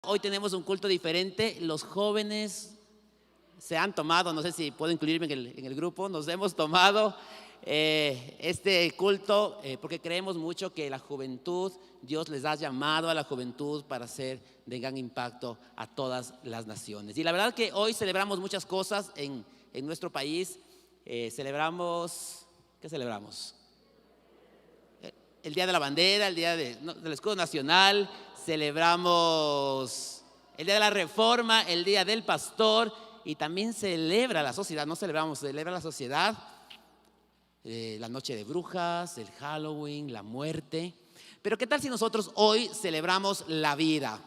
Hoy tenemos un culto diferente. Los jóvenes se han tomado, no sé si puedo incluirme en el grupo, nos hemos tomado este culto porque creemos mucho que la juventud, Dios les ha llamado a la juventud para ser de gran impacto a todas las naciones. Y la verdad que hoy celebramos muchas cosas en nuestro país. Celebramos, ¿qué celebramos? El Día de la Bandera, el Día del Escudo Nacional, celebramos el Día de la Reforma, el Día del Pastor, y también celebra la sociedad, no celebramos, celebra la sociedad, la noche de brujas, el Halloween, la muerte. Pero ¿qué tal si nosotros hoy celebramos la vida?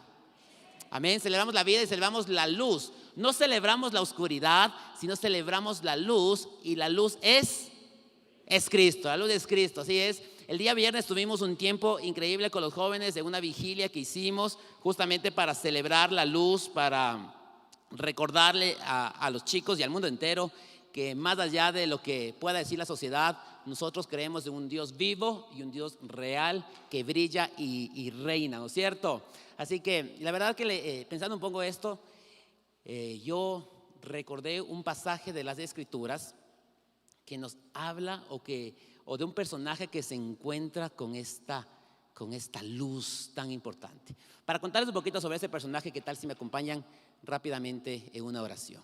Amén, celebramos la vida y celebramos la luz. No celebramos la oscuridad, sino celebramos la luz, y la luz es Cristo, la luz es Cristo, así es. El día viernes tuvimos un tiempo increíble con los jóvenes de una vigilia que hicimos justamente para celebrar la luz, para recordarle a los chicos y al mundo entero que más allá de lo que pueda decir la sociedad, nosotros creemos en un Dios vivo y un Dios real que brilla y reina, ¿no es cierto? Así que la verdad que pensando un poco esto, yo recordé un pasaje de las Escrituras que nos habla o de un personaje que se encuentra con esta luz tan importante. Para contarles un poquito sobre ese personaje, ¿qué tal si me acompañan rápidamente en una oración?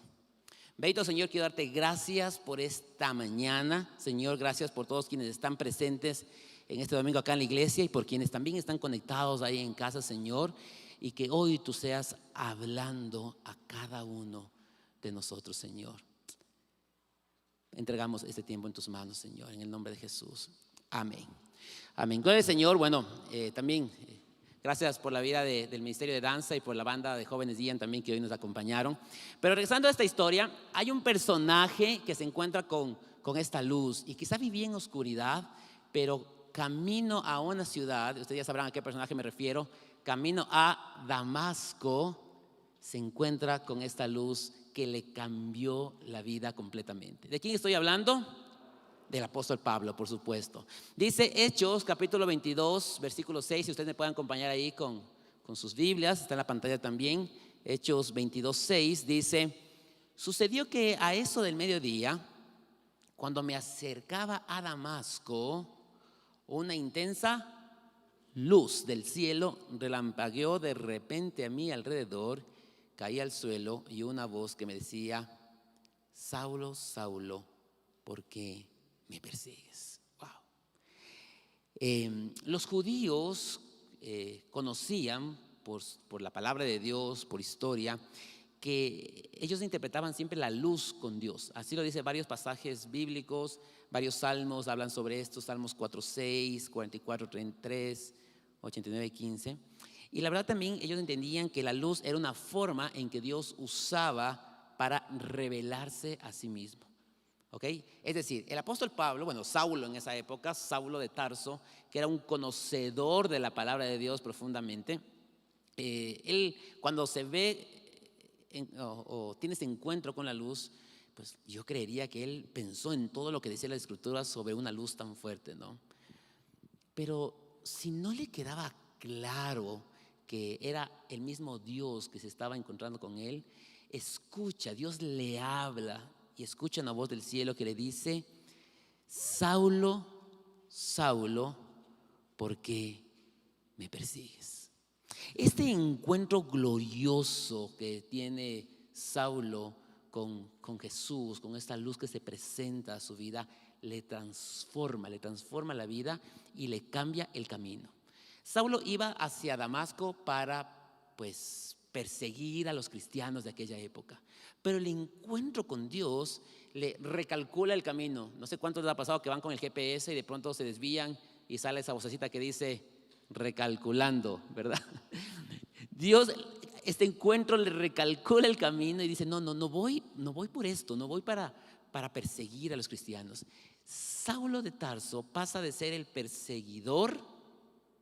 Bendito Señor, quiero darte gracias por esta mañana. Señor, gracias por todos quienes están presentes en este domingo acá en la iglesia y por quienes también están conectados ahí en casa, Señor. Y que hoy tú seas hablando a cada uno de nosotros, Señor. Entregamos este tiempo en tus manos, Señor, en el nombre de Jesús. Amén. Amén. Gloria al Señor. Bueno, también gracias por la vida del Ministerio de Danza y por la banda de jóvenes Ian también que hoy nos acompañaron. Pero regresando a esta historia, hay un personaje que se encuentra con esta luz y quizá vivía en oscuridad, pero camino a una ciudad, ustedes ya sabrán a qué personaje me refiero, camino a Damasco, se encuentra con esta luz que le cambió la vida completamente. ¿De quién estoy hablando? Del apóstol Pablo, por supuesto. Dice Hechos capítulo 22 versículo 6, si ustedes me pueden acompañar ahí con sus Biblias, está en la pantalla también. Hechos 22, 6 dice: sucedió que a eso del mediodía, cuando me acercaba a Damasco, una intensa luz del cielo relampagueó de repente a mi alrededor. Caí al suelo y una voz que me decía: Saulo, Saulo, ¿por qué me persigues? Wow. Los judíos conocían por la palabra de Dios, por historia, que ellos interpretaban siempre la luz con Dios. Así lo dice varios pasajes bíblicos, varios salmos hablan sobre esto: Salmos 4:6, 44:33, 89:15. Y la verdad también ellos entendían que la luz era una forma en que Dios usaba para revelarse a sí mismo. ¿Ok? Es decir, el apóstol Pablo, bueno, Saulo en esa época, Saulo de Tarso, que era un conocedor de la palabra de Dios profundamente, él cuando se ve o tiene ese encuentro con la luz, pues yo creería que él pensó en todo lo que decía la Escritura sobre una luz tan fuerte, ¿no? Pero si no le quedaba claro que era el mismo Dios que se estaba encontrando con él, escucha, Dios le habla y escucha una voz del cielo que le dice: Saulo, Saulo, ¿por qué me persigues? Este encuentro glorioso que tiene Saulo con Jesús, con esta luz que se presenta a su vida, le transforma la vida y le cambia el camino. Saulo iba hacia Damasco para perseguir a los cristianos de aquella época, pero el encuentro con Dios le recalcula el camino. No sé cuántos les ha pasado que van con el GPS y de pronto se desvían y sale esa vocecita que dice recalculando, ¿verdad? Dios, este encuentro le recalcula el camino y dice: no voy por esto, no voy para perseguir a los cristianos. Saulo de Tarso pasa de ser el perseguidor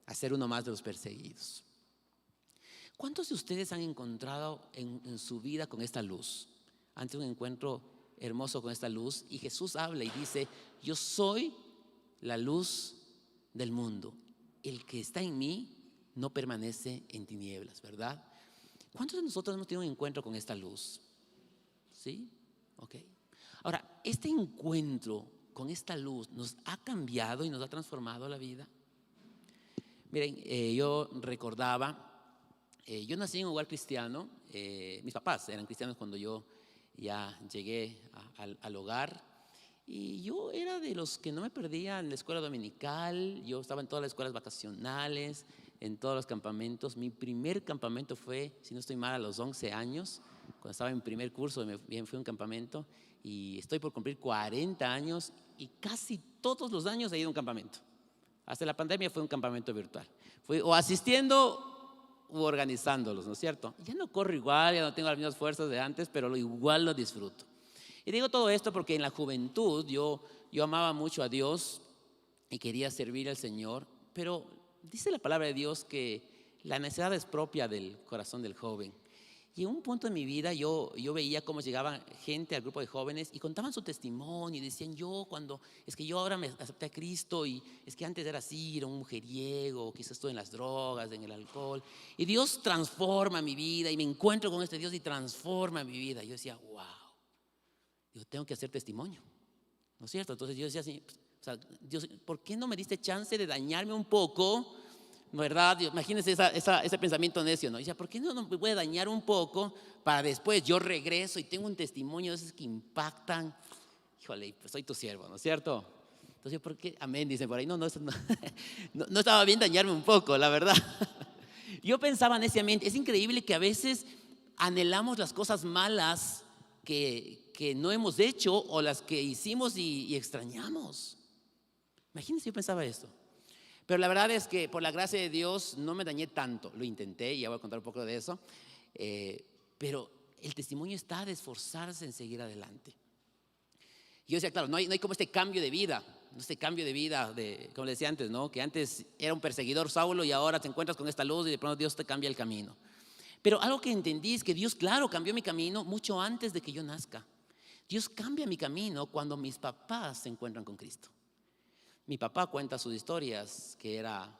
a ser uno más de los perseguidos. ¿Cuántos de ustedes han encontrado en su vida con esta luz? Han tenido un encuentro hermoso con esta luz y Jesús habla y dice: yo soy la luz del mundo. El que está en mí no permanece en tinieblas, ¿verdad? ¿Cuántos de nosotros hemos tenido un encuentro con esta luz? ¿Sí? Ok. Ahora, este encuentro con esta luz nos ha cambiado y nos ha transformado la vida. Miren, yo recordaba, yo nací en un hogar cristiano, mis papás eran cristianos cuando yo ya llegué al hogar, y yo era de los que no me perdía en la escuela dominical. Yo estaba en todas las escuelas vacacionales, en todos los campamentos. Mi primer campamento fue, si no estoy mal, a los 11 años, cuando estaba en primer curso, fui a un campamento, y estoy por cumplir 40 años y casi todos los años he ido a un campamento. Hasta la pandemia fue un campamento virtual. Fui o asistiendo u organizándolos, ¿no es cierto? Ya no corro igual, ya no tengo las mismas fuerzas de antes, pero igual lo disfruto. Y digo todo esto porque en la juventud yo amaba mucho a Dios y quería servir al Señor, pero dice la palabra de Dios que la necedad es propia del corazón del joven. Y en un punto de mi vida yo veía cómo llegaba gente al grupo de jóvenes y contaban su testimonio y decían: es que yo ahora me acepté a Cristo, y es que antes era así, era un mujeriego, quizás estoy en las drogas, en el alcohol, y Dios transforma mi vida, y me encuentro con este Dios y transforma mi vida. Yo decía: wow, yo tengo que hacer testimonio, ¿no es cierto? Entonces yo decía así, o sea, Dios, ¿por qué no me diste chance de dañarme un poco? ¿Verdad? Imagínense ese pensamiento necio, ¿no? Y decía: ¿por qué no me puede dañar un poco para después yo regreso y tengo un testimonio de esos que impactan? Híjole, pues soy tu siervo, ¿no es cierto? Entonces, ¿por qué? Amén, dicen por ahí. No estaba bien dañarme un poco, la verdad. Yo pensaba neciamente. Es increíble que a veces anhelamos las cosas malas que no hemos hecho, o las que hicimos y extrañamos. Imagínense, yo pensaba esto. Pero la verdad es que por la gracia de Dios no me dañé tanto. Lo intenté y ya voy a contar un poco de eso. Pero el testimonio está de esforzarse en seguir adelante. Y yo decía: claro, no hay como este cambio de vida. Este cambio de vida, como le decía antes, ¿no? Que antes era un perseguidor Saulo y ahora te encuentras con esta luz y de pronto Dios te cambia el camino. Pero algo que entendí es que Dios, claro, cambió mi camino mucho antes de que yo nazca. Dios cambia mi camino cuando mis papás se encuentran con Cristo. Mi papá cuenta sus historias, que era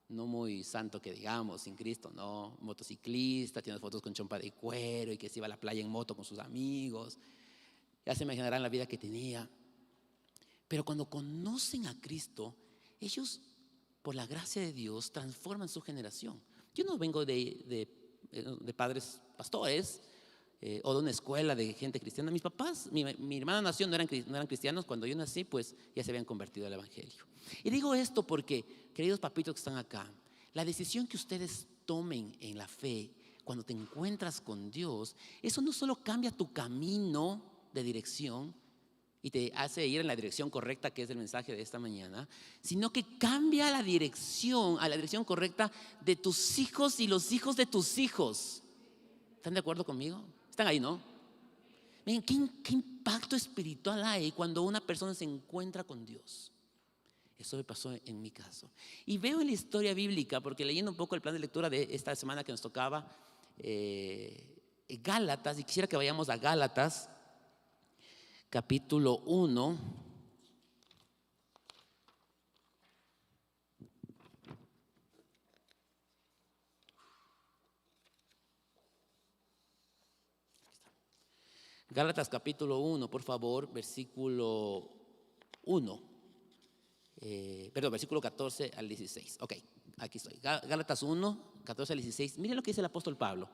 no muy santo que digamos, sin Cristo, ¿no? Motociclista, tiene fotos con chompa de cuero y que se iba a la playa en moto con sus amigos. Ya se imaginarán la vida que tenía. Pero cuando conocen a Cristo, ellos, por la gracia de Dios, transforman su generación. Yo no vengo de padres pastores, o de una escuela de gente cristiana. Mis papás, mi hermana nació, no eran cristianos. Cuando yo nací, pues ya se habían convertido al evangelio. Y digo esto porque, queridos papitos que están acá, la decisión que ustedes tomen en la fe, cuando te encuentras con Dios, eso no solo cambia tu camino de dirección y te hace ir en la dirección correcta, que es el mensaje de esta mañana, sino que cambia la dirección a la dirección correcta de tus hijos y los hijos de tus hijos. ¿Están de acuerdo conmigo? Están ahí, ¿no? Miren, ¿qué impacto espiritual hay cuando una persona se encuentra con Dios? Eso me pasó en mi caso. Y veo en la historia bíblica, porque leyendo un poco el plan de lectura de esta semana que nos tocaba, Gálatas, y quisiera que vayamos a Gálatas, capítulo 1. Gálatas capítulo 1, por favor, versículo 1. Versículo 14 al 16. Ok, aquí estoy. Gálatas 1, 14 al 16. Miren lo que dice el apóstol Pablo.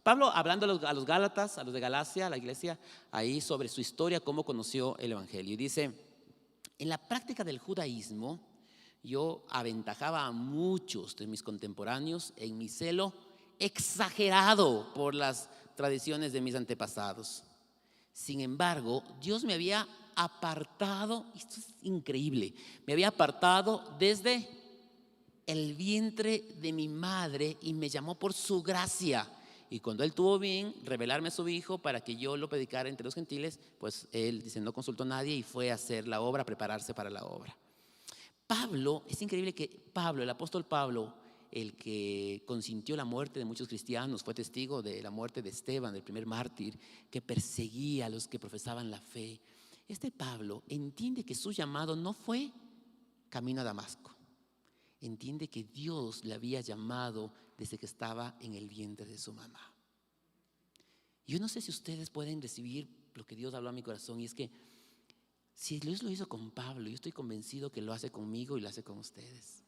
Pablo hablando a los Gálatas, a los de Galacia, a la iglesia, ahí sobre su historia, cómo conoció el evangelio. Y dice: en la práctica del judaísmo, yo aventajaba a muchos de mis contemporáneos en mi celo exagerado por las tradiciones de mis antepasados. Sin embargo, Dios me había apartado, esto es increíble, me había apartado desde el vientre de mi madre y me llamó por su gracia. Y cuando él tuvo bien revelarme a su hijo para que yo lo predicara entre los gentiles, pues él, dice, no consultó a nadie y fue a hacer la obra, a prepararse para la obra. Pablo, es increíble que Pablo, el apóstol Pablo, el que consintió la muerte de muchos cristianos, fue testigo de la muerte de Esteban, el primer mártir, que perseguía a los que profesaban la fe. Este Pablo entiende que su llamado no fue camino a Damasco. Entiende que Dios le había llamado desde que estaba en el vientre de su mamá. Yo no sé si ustedes pueden recibir lo que Dios habló a mi corazón, y es que si Dios lo hizo con Pablo, yo estoy convencido que lo hace conmigo y lo hace con ustedes.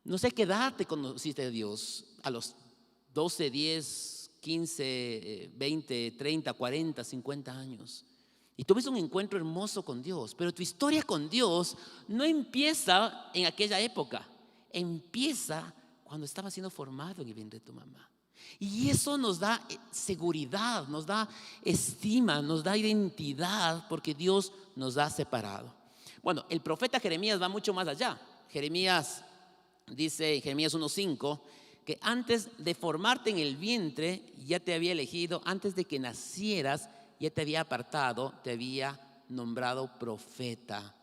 No sé qué edad te conociste a Dios, a los 12, 10, 15, 20, 30, 40, 50 años. Y tuviste un encuentro hermoso con Dios, pero tu historia con Dios no empieza en aquella época, empieza cuando estaba siendo formado en el vientre de tu mamá. Y eso nos da seguridad, nos da estima, nos da identidad, porque Dios nos ha separado. Bueno, el profeta Jeremías va mucho más allá. Jeremías dice en Jeremías 1:5 que antes de formarte en el vientre ya te había elegido, antes de que nacieras ya te había apartado, te había nombrado profeta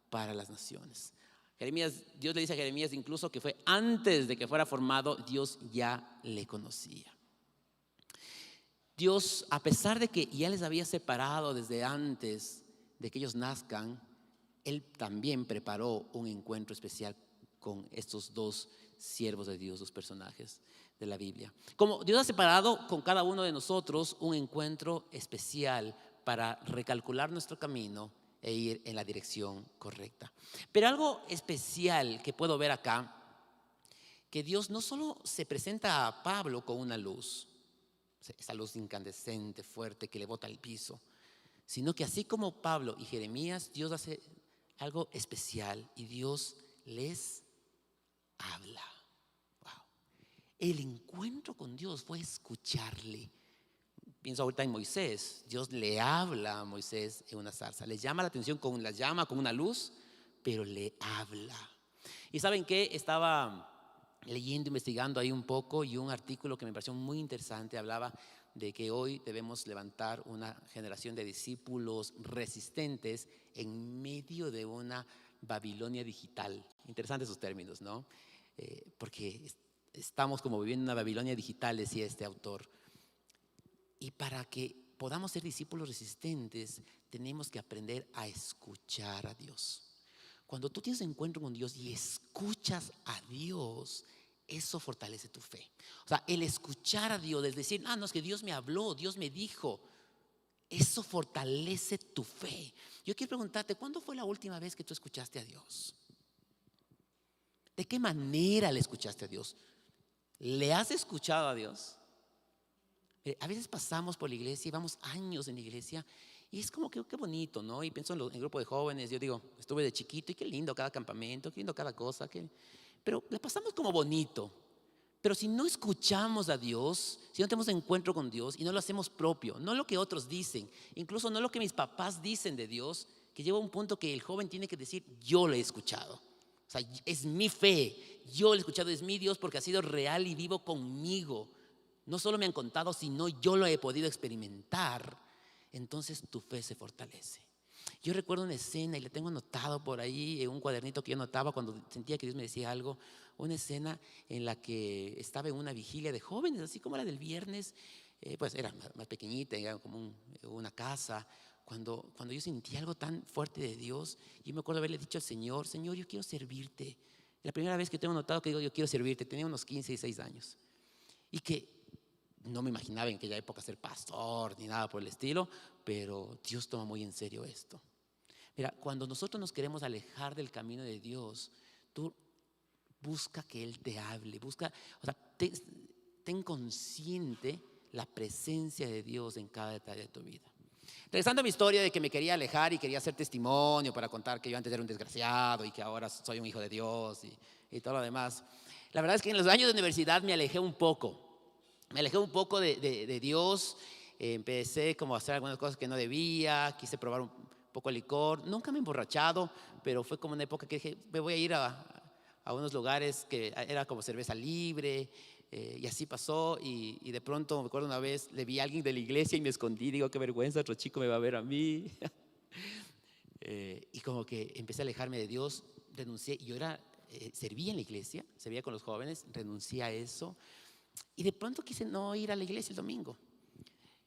para las naciones. Jeremías, Dios le dice a Jeremías incluso que fue antes de que fuera formado, Dios ya le conocía. Dios, a pesar de que ya les había separado desde antes de que ellos nazcan, Él también preparó un encuentro especial con estos dos siervos de Dios, dos personajes de la Biblia. Como Dios ha separado con cada uno de nosotros un encuentro especial para recalcular nuestro camino e ir en la dirección correcta. Pero algo especial que puedo ver acá, que Dios no solo se presenta a Pablo con una luz, esa luz incandescente, fuerte, que le bota al piso, sino que así como Pablo y Jeremías, Dios hace algo especial y Dios les habla. Wow. El encuentro con Dios fue escucharle. Pienso ahorita en Moisés. Dios le habla a Moisés en una zarza, le llama la atención con la llama, con una luz, pero le habla. Y ¿saben qué? Estaba leyendo, investigando ahí un poco, y un artículo que me pareció muy interesante hablaba de que hoy debemos levantar una generación de discípulos resistentes en medio de una Babilonia digital. Interesantes esos términos, ¿no? Porque estamos como viviendo una Babilonia digital, decía este autor. Y para que podamos ser discípulos resistentes, tenemos que aprender a escuchar a Dios. Cuando tú tienes encuentro con Dios y escuchas a Dios, eso fortalece tu fe. O sea, el escuchar a Dios, es decir, no, es que Dios me habló, Dios me dijo, eso fortalece tu fe. Yo quiero preguntarte, ¿cuándo fue la última vez que tú escuchaste a Dios? ¿De qué manera le escuchaste a Diy? ¿Le has escuchado a Dios? A veces pasamos por la iglesia y vamos años en la iglesia y es como que qué bonito, ¿no? Y pienso en el grupo de jóvenes, yo digo, estuve de chiquito y qué lindo cada campamento, qué lindo cada cosa, pero la pasamos como bonito. Pero si no escuchamos a Dios, si no tenemos encuentro con Dios y no lo hacemos propio, no lo que otros dicen, incluso no lo que mis papás dicen de Dios, que llega un punto que el joven tiene que decir, yo lo he escuchado. O sea, es mi fe, yo lo he escuchado, es mi Dios porque ha sido real y vivo conmigo. No solo me han contado, sino yo lo he podido experimentar. Entonces tu fe se fortalece. Yo recuerdo una escena y la tengo anotado por ahí en un cuadernito que yo anotaba cuando sentía que Dios me decía algo. Una escena en la que estaba en una vigilia de jóvenes, así como la del viernes. Pues era más pequeñita, era como una casa. Cuando yo sentí algo tan fuerte de Dios, yo me acuerdo haberle dicho al Señor, Señor, yo quiero servirte. La primera vez que tengo notado que digo, yo quiero servirte, tenía unos 15 y 6 años. Y que no me imaginaba en aquella época ser pastor ni nada por el estilo, pero Dios toma muy en serio esto. Mira, cuando nosotros nos queremos alejar del camino de Dios, tú busca que Él te hable, o sea, ten consciente la presencia de Dios en cada detalle de tu vida. Regresando a mi historia de que me quería alejar y quería hacer testimonio para contar que yo antes era un desgraciado y que ahora soy un hijo de Dios y todo lo demás. La verdad es que en los años de universidad me alejé un poco. De Dios. Empecé como a hacer algunas cosas que no debía. Quise probar un poco el licor. Nunca me he emborrachado, pero fue como una época que dije, me voy a ir a unos lugares que era como cerveza libre. Y así pasó y de pronto me acuerdo una vez le vi a alguien de la iglesia y me escondí. Digo, qué vergüenza, otro chico me va a ver a mí. Y como que empecé a alejarme de Dios. Renuncié. Yo servía en la iglesia, servía con los jóvenes. Renuncié a eso. Y de pronto quise no ir a la iglesia el domingo.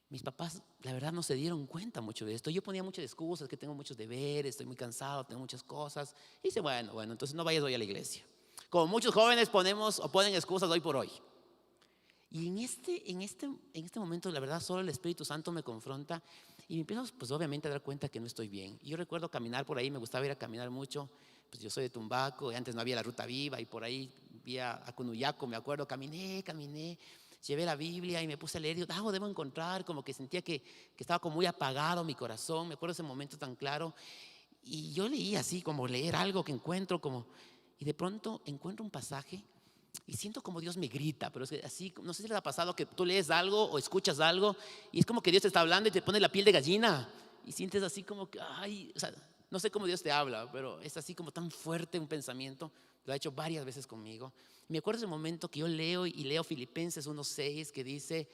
Mis papás, la verdad, no se dieron cuenta mucho de esto. Yo ponía muchas excusas, que tengo muchos deberes, estoy muy cansado, tengo muchas cosas. Y dice, bueno, entonces no vayas hoy a la iglesia. Como muchos jóvenes ponen excusas hoy por hoy. Y en este momento, la verdad, solo el Espíritu Santo me confronta y me empiezo, pues obviamente, a dar cuenta que no estoy bien. Y yo recuerdo caminar por ahí, me gustaba ir a caminar mucho. Pues yo soy de Tumbaco y antes no había la Ruta Viva y por ahí vi a Cunuyaco, me acuerdo, caminé, llevé la Biblia y me puse a leer y algo debo encontrar, como que sentía que estaba como muy apagado mi corazón. Me acuerdo ese momento tan claro y yo leí así, como leer algo que encuentro, y de pronto encuentro un pasaje y siento como Dios me grita, pero es que así, no sé si les ha pasado que tú lees algo o escuchas algo y es como que Dios te está hablando y te pone la piel de gallina y sientes así como que, ay, o sea, no sé cómo Dios te habla, pero es así como tan fuerte un pensamiento. Lo ha hecho varias veces conmigo. Me acuerdo ese momento que yo leo Filipenses 1:6 que dice,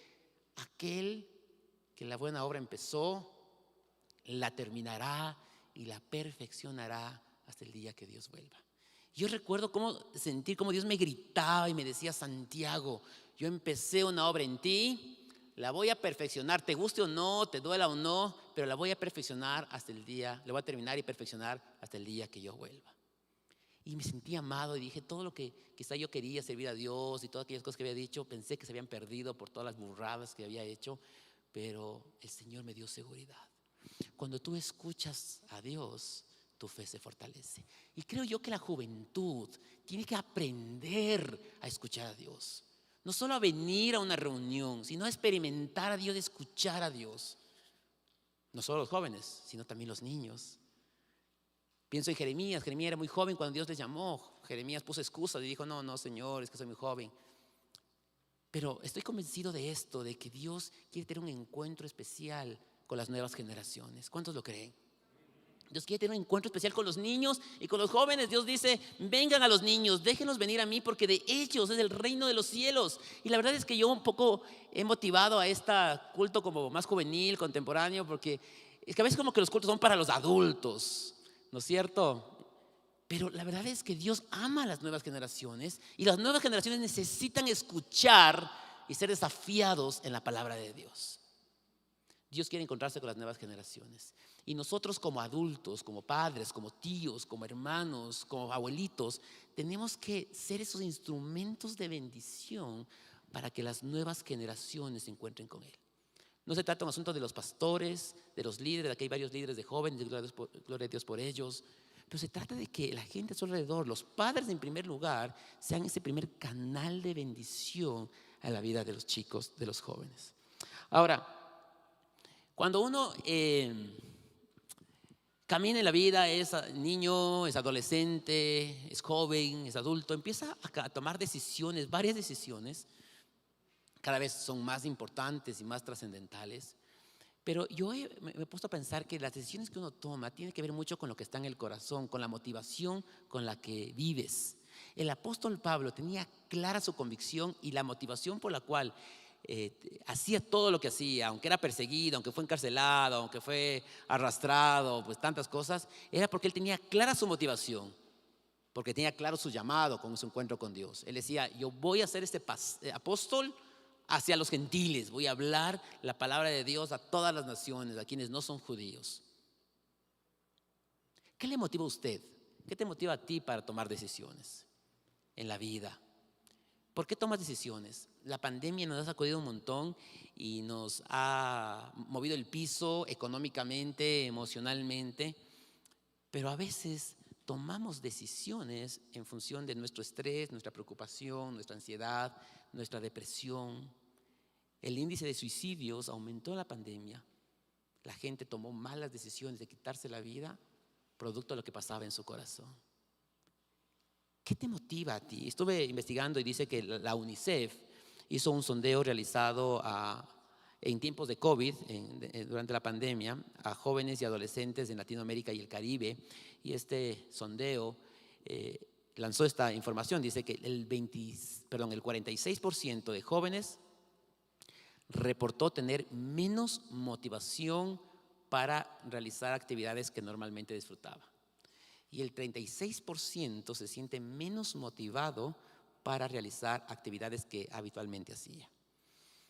aquel que la buena obra empezó, la terminará y la perfeccionará hasta el día que Dios vuelva. Yo recuerdo sentir cómo Dios me gritaba y me decía, Santiago, yo empecé una obra en ti, la voy a perfeccionar, te guste o no, te duela o no, pero la voy a perfeccionar hasta el día, la voy a terminar y perfeccionar hasta el día que yo vuelva. Y me sentí amado y dije, todo lo que quizá yo quería, servir a Dios y todas aquellas cosas que había dicho, pensé que se habían perdido por todas las burradas que había hecho, pero el Señor me dio seguridad. Cuando tú escuchas a Dios, tu fe se fortalece. Y creo yo que la juventud tiene que aprender a escuchar a Dios. No solo a venir a una reunión, sino a experimentar a Dios, escuchar a Dios. No solo los jóvenes, sino también los niños. Pienso en Jeremías. Jeremías era muy joven cuando Dios le llamó. Jeremías puso excusas y dijo, no, Señor, es que soy muy joven. Pero estoy convencido de esto, de que Dios quiere tener un encuentro especial con las nuevas generaciones. ¿Cuántos lo creen? Dios quiere tener un encuentro especial con los niños y con los jóvenes. Dios dice, vengan a los niños, déjenlos venir a mí porque de ellos es el reino de los cielos. Y la verdad es que yo un poco he motivado a este culto como más juvenil, contemporáneo, porque es que a veces como que los cultos son para los adultos, ¿no es cierto? Pero la verdad es que Dios ama a las nuevas generaciones y las nuevas generaciones necesitan escuchar y ser desafiados en la palabra de Dios. Dios quiere encontrarse con las nuevas generaciones. Y nosotros como adultos, como padres, como tíos, como hermanos, como abuelitos, tenemos que ser esos instrumentos de bendición para que las nuevas generaciones se encuentren con Él. No se trata de un asunto de los pastores, de los líderes, aquí hay varios líderes de jóvenes, gloria a Dios por ellos. Pero se trata de que la gente a su alrededor, los padres en primer lugar, sean ese primer canal de bendición a la vida de los chicos, de los jóvenes. Ahora, cuando uno camina en la vida, es niño, es adolescente, es joven, es adulto, empieza a tomar decisiones, varias decisiones, cada vez son más importantes y más trascendentales. Pero yo me he puesto a pensar que las decisiones que uno toma tienen que ver mucho con lo que está en el corazón, con la motivación con la que vives. El apóstol Pablo tenía clara su convicción y la motivación por la cual hacía todo lo que hacía, aunque era perseguido, aunque fue encarcelado, aunque fue arrastrado, pues tantas cosas, era porque él tenía clara su motivación, porque tenía claro su llamado con su encuentro con Dios. Él decía, yo voy a ser este apóstol hacia los gentiles, voy a hablar la palabra de Dios a todas las naciones, a quienes no son judíos. ¿Qué le motiva a usted? ¿Qué te motiva a ti para tomar decisiones en la vida? ¿Por qué tomas decisiones? La pandemia nos ha sacudido un montón y nos ha movido el piso económicamente, emocionalmente, pero a veces tomamos decisiones en función de nuestro estrés, nuestra preocupación, nuestra ansiedad, nuestra depresión. El índice de suicidios aumentó en la pandemia. La gente tomó malas decisiones de quitarse la vida producto de lo que pasaba en su corazón. ¿Qué te motiva a ti? Estuve investigando y dice que la UNICEF hizo un sondeo realizado en tiempos de COVID, durante la pandemia, a jóvenes y adolescentes en Latinoamérica y el Caribe. Y este sondeo lanzó esta información. Dice que el 46% de jóvenes reportó tener menos motivación para realizar actividades que normalmente disfrutaba. Y el 36% se siente menos motivado para realizar actividades que habitualmente hacía.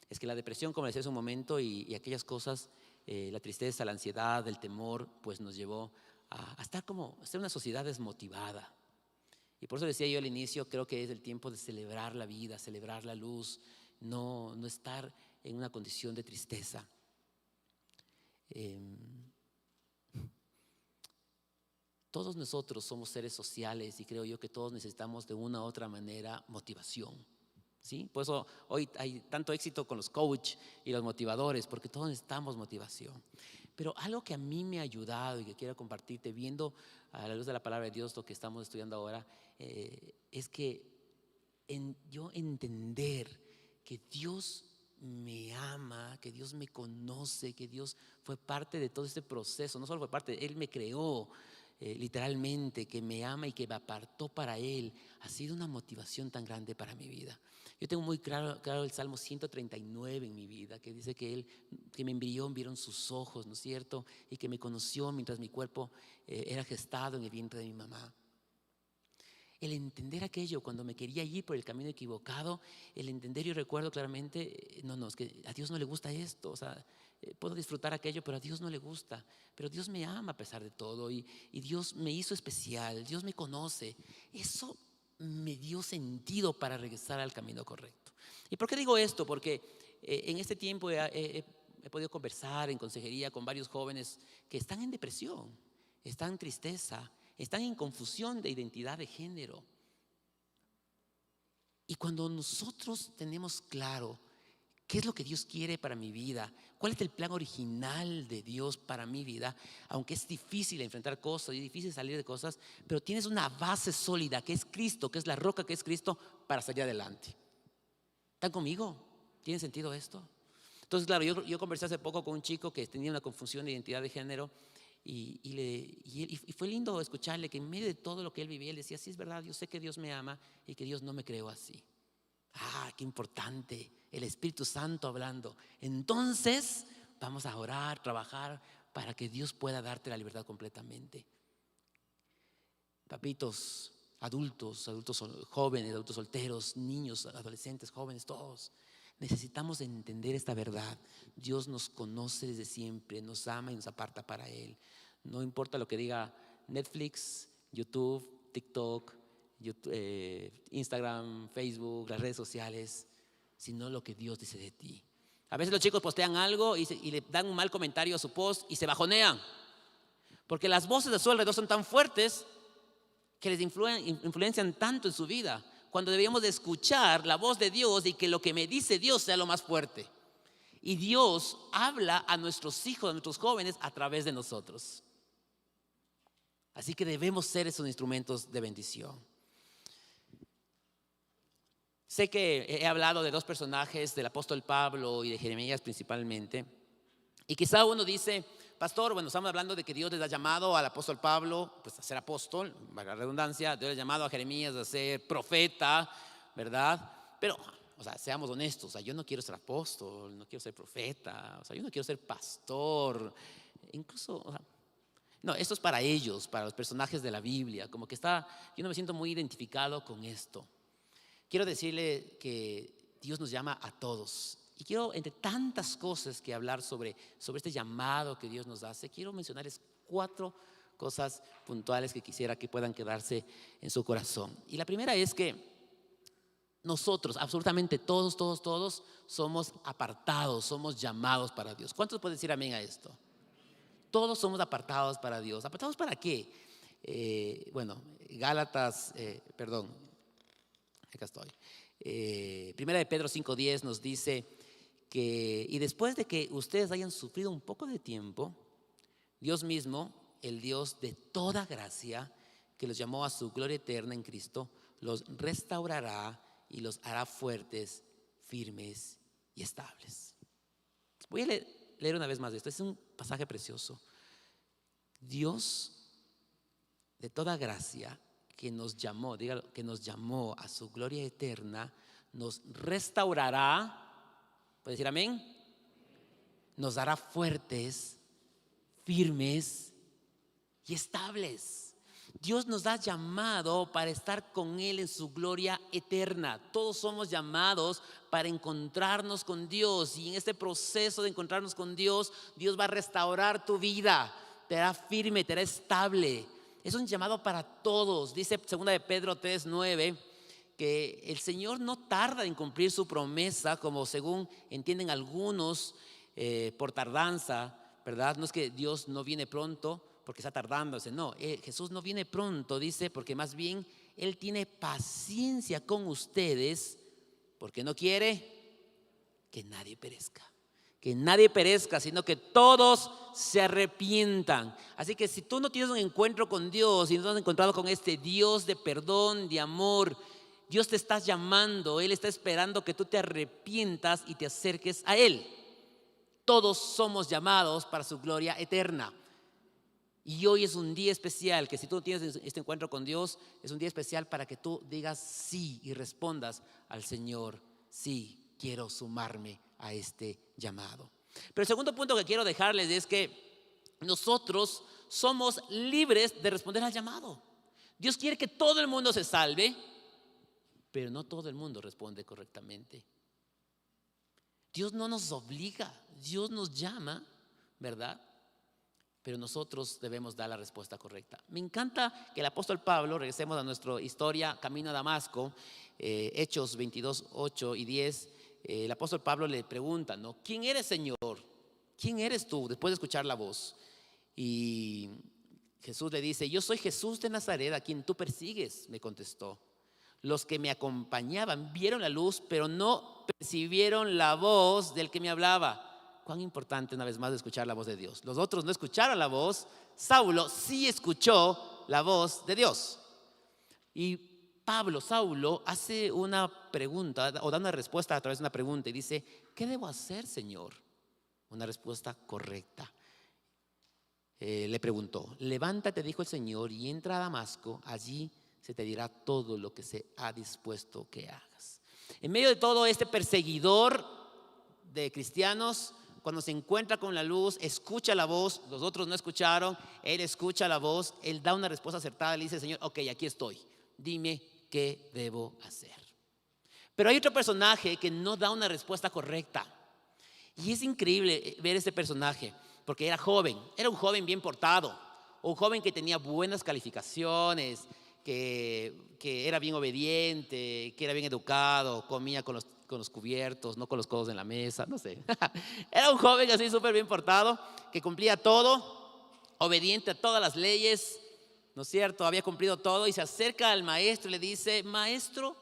Es que la depresión, como decía hace un momento, y aquellas cosas, la tristeza, la ansiedad, el temor, pues nos llevó a estar a ser una sociedad desmotivada. Y por eso decía yo al inicio, creo que es el tiempo de celebrar la vida, celebrar la luz. no estar en una condición de tristeza. Todos nosotros somos seres sociales y creo yo que todos necesitamos de una u otra manera motivación, ¿sí? Por eso hoy hay tanto éxito con los coaches y los motivadores, porque todos necesitamos motivación. Pero algo que a mí me ha ayudado y que quiero compartirte viendo a la luz de la palabra de Dios lo que estamos estudiando ahora, es que yo entender que Dios me ama, que Dios me conoce, que Dios fue parte de todo este proceso. No solo fue parte, Él me creó literalmente, que me ama y que me apartó para Él, ha sido una motivación tan grande para mi vida. Yo tengo muy claro el Salmo 139 en mi vida, que dice que Él, que me envió, vieron sus ojos, ¿no es cierto? Y que me conoció mientras mi cuerpo era gestado en el vientre de mi mamá. El entender aquello cuando me quería ir por el camino equivocado, el entender, yo recuerdo claramente, no, es que a Dios no le gusta esto, o sea, puedo disfrutar aquello, pero a Dios no le gusta. Pero Dios me ama a pesar de todo y Dios me hizo especial, Dios me conoce. Eso me dio sentido para regresar al camino correcto. ¿Y por qué digo esto? Porque en este tiempo he podido conversar en consejería con varios jóvenes que están en depresión, están en tristeza, están en confusión de identidad de género. Y cuando nosotros tenemos claro qué es lo que Dios quiere para mi vida, cuál es el plan original de Dios para mi vida, aunque es difícil enfrentar cosas y difícil salir de cosas, pero tienes una base sólida que es Cristo, que es la roca que es Cristo, para salir adelante. ¿Están conmigo? ¿Tiene sentido esto? Entonces, claro, yo conversé hace poco con un chico que tenía una confusión de identidad de género. Y fue lindo escucharle que en medio de todo lo que él vivía, él decía: sí, es verdad, yo sé que Dios me ama y que Dios no me creó así. Qué importante, el Espíritu Santo hablando. Entonces vamos a orar, trabajar para que Dios pueda darte la libertad completamente. Papitos, adultos jóvenes, adultos solteros, niños, adolescentes, jóvenes, todos necesitamos entender esta verdad. Dios nos conoce desde siempre, nos ama y nos aparta para Él. No importa lo que diga Netflix, YouTube, TikTok, Instagram, Facebook, las redes sociales, sino lo que Dios dice de ti. A veces los chicos postean algo y le dan un mal comentario a su post y se bajonean, porque las voces de su alrededor son tan fuertes que les influencian tanto en su vida, cuando debíamos de escuchar la voz de Dios y que lo que me dice Dios sea lo más fuerte. Y Dios habla a nuestros hijos, a nuestros jóvenes, a través de nosotros. Así que debemos ser esos instrumentos de bendición. Sé que he hablado de dos personajes, del apóstol Pablo y de Jeremías principalmente. Y quizá uno dice: pastor, bueno, estamos hablando de que Dios les ha llamado al apóstol Pablo pues a ser apóstol, valga la redundancia. Dios le ha llamado a Jeremías a ser profeta, ¿verdad? Pero, o sea, seamos honestos, o sea, yo no quiero ser apóstol, no quiero ser profeta, o sea, yo no quiero ser pastor, incluso, o sea, no, esto es para ellos, para los personajes de la Biblia, como que yo no me siento muy identificado con esto. Quiero decirle que Dios nos llama a todos. Y quiero, entre tantas cosas que hablar sobre este llamado que Dios nos hace, quiero mencionarles 4 cosas puntuales que quisiera que puedan quedarse en su corazón. Y la primera es que nosotros, absolutamente todos somos apartados, somos llamados para Dios. ¿Cuántos pueden decir amén a esto? Todos somos apartados para Dios. ¿Apartados para qué? Gálatas, acá estoy. Primera de Pedro 5:10 nos dice que, y después de que ustedes hayan sufrido un poco de tiempo, Dios mismo, el Dios de toda gracia, que los llamó a su gloria eterna en Cristo, los restaurará y los hará fuertes, firmes y estables. Voy a leer una vez más esto. Es un pasaje precioso. Dios de toda gracia, que nos llamó, dígalo, que nos llamó a su gloria eterna, nos restaurará. ¿Puede decir amén? Nos hará fuertes, firmes y estables. Dios nos ha llamado para estar con Él en su gloria eterna. Todos somos llamados para encontrarnos con Dios, y en este proceso de encontrarnos con Dios, Dios va a restaurar tu vida, te hará firme, te hará estable. Es un llamado para todos. Dice 2 de Pedro 3:9 que el Señor no tarda en cumplir su promesa, como según entienden algunos, por tardanza, ¿verdad? No es que Dios no viene pronto porque está tardándose, no, Jesús no viene pronto, dice, porque más bien Él tiene paciencia con ustedes, porque no quiere que nadie perezca. Que nadie perezca, sino que todos se arrepientan. Así que si tú no tienes un encuentro con Dios y no te has encontrado con este Dios de perdón, de amor, Dios te está llamando, Él está esperando que tú te arrepientas y te acerques a Él. Todos somos llamados para su gloria eterna. Y hoy es un día especial, que si tú tienes este encuentro con Dios, es un día especial para que tú digas sí y respondas al Señor: sí, quiero sumarme a este llamado. Pero el segundo punto que quiero dejarles es que nosotros somos libres de responder al llamado. Dios quiere que todo el mundo se salve, pero no todo el mundo responde correctamente. Dios no nos obliga, Dios nos llama, ¿verdad? Pero nosotros debemos dar la respuesta correcta. Me encanta que el apóstol Pablo, regresemos a nuestra historia, camino a Damasco, Hechos 22, 8 y 10, el apóstol Pablo le pregunta, ¿no? ¿Quién eres, Señor? ¿Quién eres tú? Después de escuchar la voz. Y Jesús le dice: yo soy Jesús de Nazaret, a quien tú persigues, me contestó. Los que me acompañaban vieron la luz, pero no percibieron la voz del que me hablaba. Cuán importante, una vez más, escuchar la voz de Dios. Los otros no escucharon la voz. Saulo sí escuchó la voz de Dios. Y Saulo hace una pregunta, o da una respuesta a través de una pregunta, y dice: ¿qué debo hacer, Señor? Una respuesta correcta. Le preguntó: levántate, dijo el Señor, y entra a Damasco. Allí se te dirá todo lo que se ha dispuesto que hagas. En medio de todo este perseguidor de cristianos, cuando se encuentra con la luz, escucha la voz. Los otros no escucharon, él escucha la voz, él da una respuesta acertada, le dice: Señor, ok, aquí estoy, dime qué debo hacer. Pero hay otro personaje que no da una respuesta correcta, y es increíble ver este personaje, porque era joven, era un joven bien portado, un joven que tenía buenas calificaciones, que era bien obediente, que era bien educado, comía con los cubiertos, no con los codos en la mesa, no sé. Era un joven así súper bien portado, que cumplía todo, obediente a todas las leyes, ¿no es cierto? Había cumplido todo, y se acerca al maestro y le dice: maestro,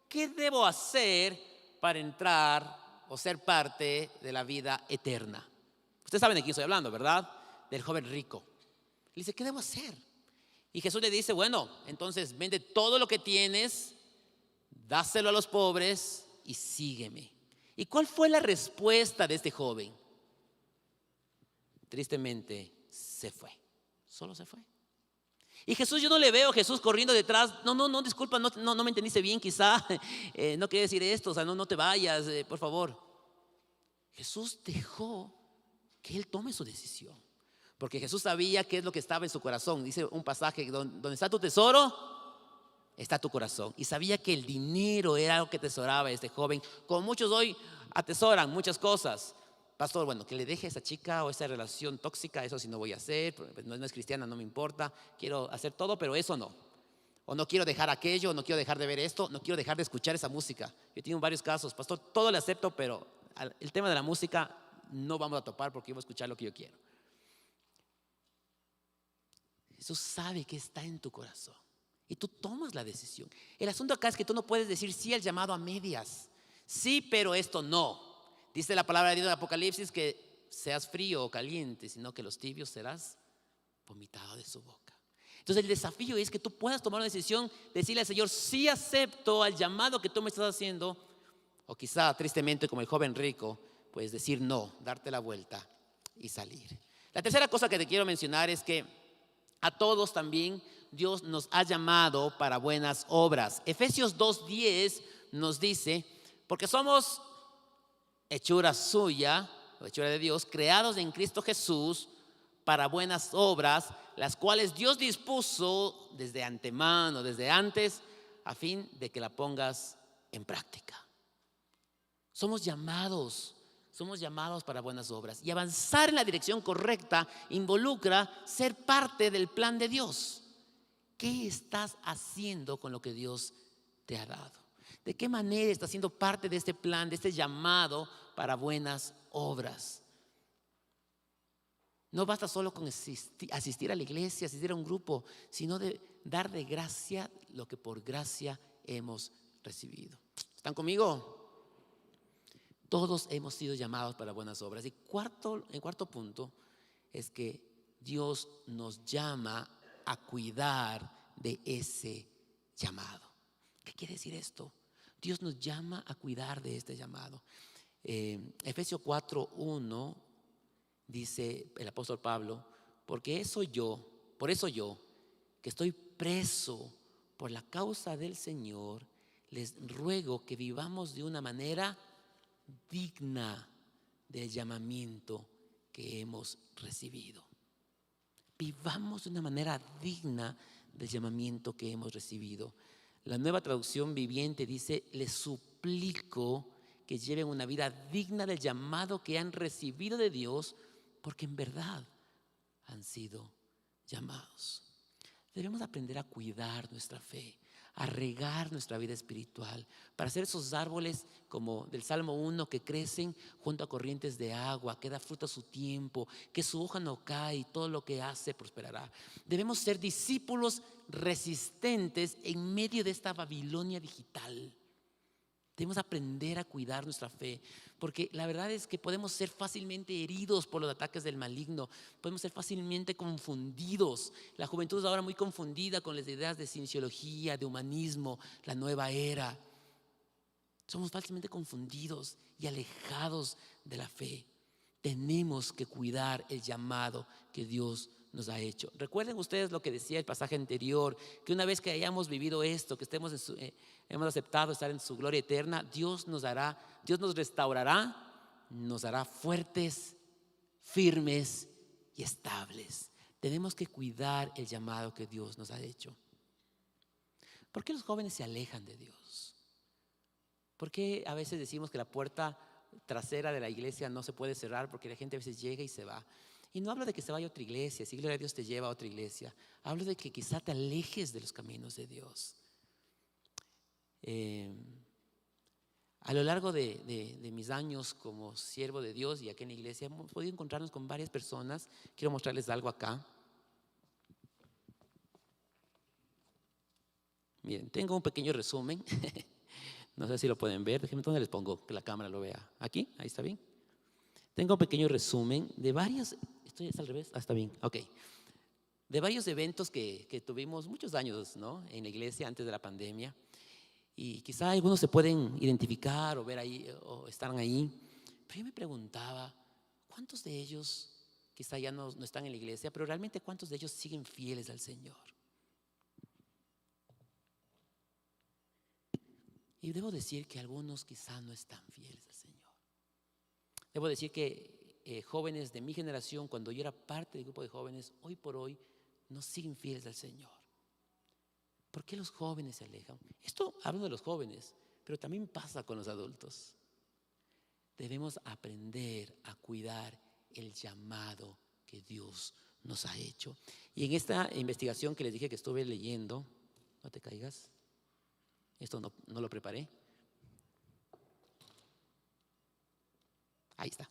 ¿qué debo hacer para entrar o ser parte de la vida eterna? Ustedes saben de quién estoy hablando, ¿verdad? Del joven rico. Le dice: ¿qué debo hacer? Y Jesús le dice: bueno, entonces vende todo lo que tienes, dáselo a los pobres y sígueme. ¿Y cuál fue la respuesta de este joven? Tristemente se fue, solo se fue. Y Jesús, yo no le veo a Jesús corriendo detrás. No, disculpa, no me entendiste bien quizá. No quería decir esto, o sea, no te vayas, por favor. Jesús dejó que él tome su decisión, porque Jesús sabía qué es lo que estaba en su corazón. Dice un pasaje: donde está tu tesoro, está tu corazón. Y sabía que el dinero era algo que atesoraba este joven, como muchos hoy atesoran muchas cosas. Pastor, bueno, que le deje a esa chica o esa relación tóxica, eso sí no voy a hacer. No es cristiana, no me importa. Quiero hacer todo, pero eso no. O no quiero dejar aquello, no quiero dejar de ver esto, no quiero dejar de escuchar esa música. Yo tengo varios casos: pastor, todo le acepto, pero el tema de la música no vamos a topar, porque yo voy a escuchar lo que yo quiero. Jesús sabe que está en tu corazón y tú tomas la decisión. El asunto acá es que tú no puedes decir sí al llamado a medias. Sí, pero esto no. Dice la palabra de Dios en Apocalipsis que seas frío o caliente, sino que los tibios serás vomitado de su boca. Entonces el desafío es que tú puedas tomar una decisión, decirle al Señor: sí acepto al llamado que tú me estás haciendo. O quizá tristemente, como el joven rico, puedes decir no, darte la vuelta y salir. La tercera cosa que te quiero mencionar es que a todos también Dios nos ha llamado para buenas obras. Efesios 2:10 nos dice: porque somos hechura suya, o hechura de Dios, creados en Cristo Jesús para buenas obras, las cuales Dios dispuso desde antemano, desde antes, a fin de que la pongas en práctica. Somos llamados para buenas obras, y avanzar en la dirección correcta involucra ser parte del plan de Dios. ¿Qué estás haciendo con lo que Dios te ha dado? ¿De qué manera estás siendo parte de este plan, de este llamado para buenas obras? No basta solo con asistir a la iglesia, asistir a un grupo, sino de dar de gracia lo que por gracia hemos recibido. ¿Están conmigo? Todos hemos sido llamados para buenas obras. Y cuarto punto es que Dios nos llama a cuidar de ese llamado. ¿Qué quiere decir esto? Dios nos llama a cuidar de este llamado. Efesios 4:1 dice el apóstol Pablo: por eso yo, que estoy preso por la causa del Señor, les ruego que vivamos de una manera digna del llamamiento que hemos recibido. Vivamos de una manera digna del llamamiento que hemos recibido. La Nueva Traducción Viviente dice: les suplico que lleven una vida digna del llamado que han recibido de Dios, porque en verdad han sido llamados. Debemos aprender a cuidar nuestra fe, a regar nuestra vida espiritual, para ser esos árboles como del Salmo 1 que crecen junto a corrientes de agua, que da fruto a su tiempo, que su hoja no cae y todo lo que hace prosperará. Debemos ser discípulos resistentes en medio de esta Babilonia digital. Debemos aprender a cuidar nuestra fe, porque la verdad es que podemos ser fácilmente heridos por los ataques del maligno, podemos ser fácilmente confundidos. La juventud es ahora muy confundida con las ideas de cienciología, de humanismo, la nueva era. Somos fácilmente confundidos y alejados de la fe. Tenemos que cuidar el llamado que Dios nos ha hecho. Recuerden ustedes lo que decía el pasaje anterior, que una vez que hayamos vivido esto, que hemos aceptado estar en su gloria eterna, Dios nos restaurará, nos hará fuertes, firmes y estables. Tenemos que cuidar el llamado que Dios nos ha hecho. ¿Por qué los jóvenes se alejan de Dios? ¿Por qué a veces decimos que la puerta trasera de la iglesia no se puede cerrar? Porque la gente a veces llega y se va. Y no hablo de que se vaya a otra iglesia, si gloria a Dios te lleva a otra iglesia. Hablo de que quizá te alejes de los caminos de Dios. A lo largo de mis años como siervo de Dios y aquí en la iglesia, hemos podido encontrarnos con varias personas. Quiero mostrarles algo acá. Miren, tengo un pequeño resumen. No sé si lo pueden ver. Déjenme, ¿dónde les pongo que la cámara lo vea? ¿Aquí? ¿Ahí está bien? Tengo un pequeño resumen de varias. ¿Esto es al revés? Ah, está bien, ok. De varios eventos que tuvimos muchos años, ¿no?, en la iglesia antes de la pandemia. Y quizá algunos se pueden identificar o ver ahí o están ahí. Pero yo me preguntaba, ¿cuántos de ellos quizá ya no están en la iglesia? Pero realmente, ¿cuántos de ellos siguen fieles al Señor? Y debo decir que algunos quizá no están fieles al Señor. Debo decir que jóvenes de mi generación, cuando yo era parte del grupo de jóvenes, hoy por hoy no siguen fieles al Señor. ¿Por qué los jóvenes se alejan? Esto hablo de los jóvenes, pero también pasa con los adultos. Debemos aprender a cuidar el llamado que Dios nos ha hecho. Y en esta investigación que les dije que estuve leyendo, no te caigas, esto no lo preparé. Ahí está.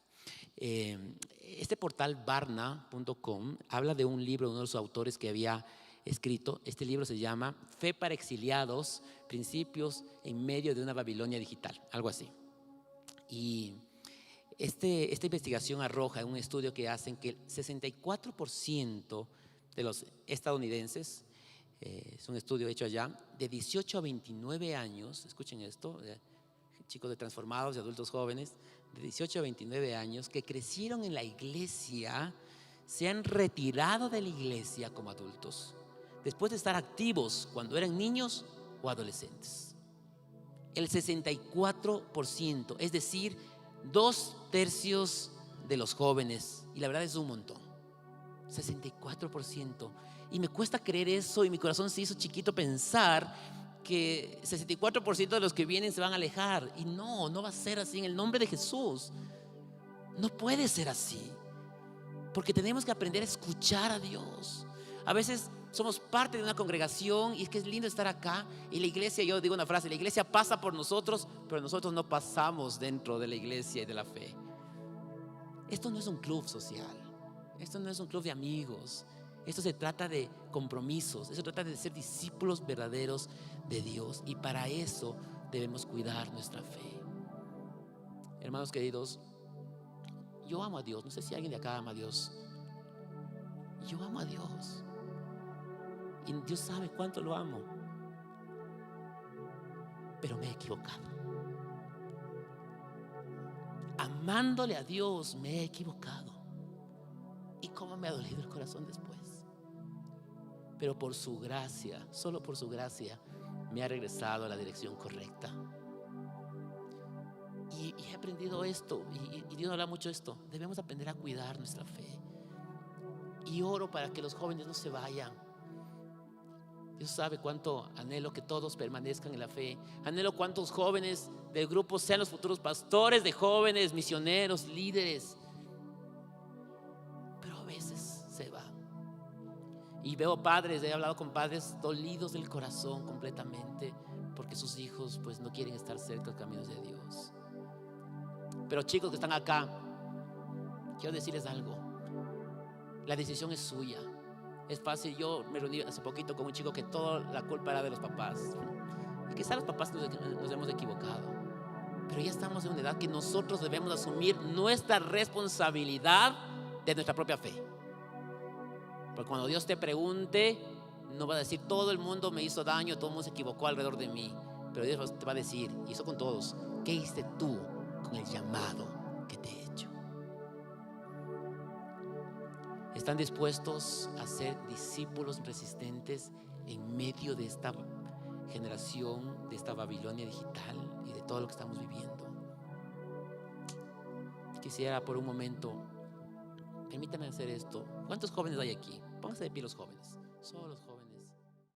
Este portal Barna.com habla de un libro de uno de los autores que había escrito. Este libro se llama Fe para exiliados, principios en medio de una Babilonia digital, algo así. Y esta investigación arroja en un estudio que hacen que el 64% de los estadounidenses, es un estudio hecho allá, de 18 a 29 años, escuchen esto, chicos de transformados y adultos jóvenes, de 18 a 29 años, que crecieron en la iglesia, se han retirado de la iglesia como adultos, después de estar activos cuando eran niños o adolescentes. El 64%, es decir, 2/3 de los jóvenes, y la verdad es un montón, 64%. Y me cuesta creer eso, y mi corazón se hizo chiquito pensar que 64% de los que vienen se van a alejar. Y no va a ser así en el nombre de Jesús. No puede ser así, porque tenemos que aprender a escuchar a Dios. A veces somos parte de una congregación y es que es lindo estar acá. Y la iglesia, yo digo una frase, la iglesia pasa por nosotros, pero nosotros no pasamos dentro de la iglesia y de la fe. Esto no es un club social, esto no es un club de amigos. Esto se trata de compromisos, esto se trata de ser discípulos verdaderos de Dios. Y para eso debemos cuidar nuestra fe. Hermanos queridos, yo amo a Dios. No sé si alguien de acá ama a Dios. Yo amo a Dios. Y Dios sabe cuánto lo amo. Pero me he equivocado. Amándole a Dios me he equivocado. Y cómo me ha dolido el corazón después. Pero por su gracia, solo por su gracia, me ha regresado a la dirección correcta. Y he aprendido esto, y Dios habla mucho de esto. Debemos aprender a cuidar nuestra fe. Y oro para que los jóvenes no se vayan. Dios sabe cuánto anhelo que todos permanezcan en la fe. Anhelo cuántos jóvenes del grupo sean los futuros pastores de jóvenes, misioneros, líderes. Pero a veces se va. Y veo padres, he hablado con padres dolidos del corazón completamente porque sus hijos pues no quieren estar cerca de los caminos de Dios. Pero chicos que están acá, quiero decirles algo. La decisión es suya. Es fácil. Yo me reuní hace poquito con un chico que toda la culpa era de los papás. Y quizás los papás nos hemos equivocado. Pero ya estamos en una edad que nosotros debemos asumir nuestra responsabilidad de nuestra propia fe. Porque cuando Dios te pregunte, no va a decir todo el mundo me hizo daño, todo el mundo se equivocó alrededor de mí. Pero Dios te va a decir, y eso con todos, ¿qué hiciste tú con el llamado que te he hecho? ¿Están dispuestos a ser discípulos resistentes en medio de esta generación, de esta Babilonia digital y de todo lo que estamos viviendo? Quisiera por un momento, permítanme hacer esto. ¿Cuántos jóvenes hay aquí? Pónganse de pie los jóvenes. Solo los jóvenes.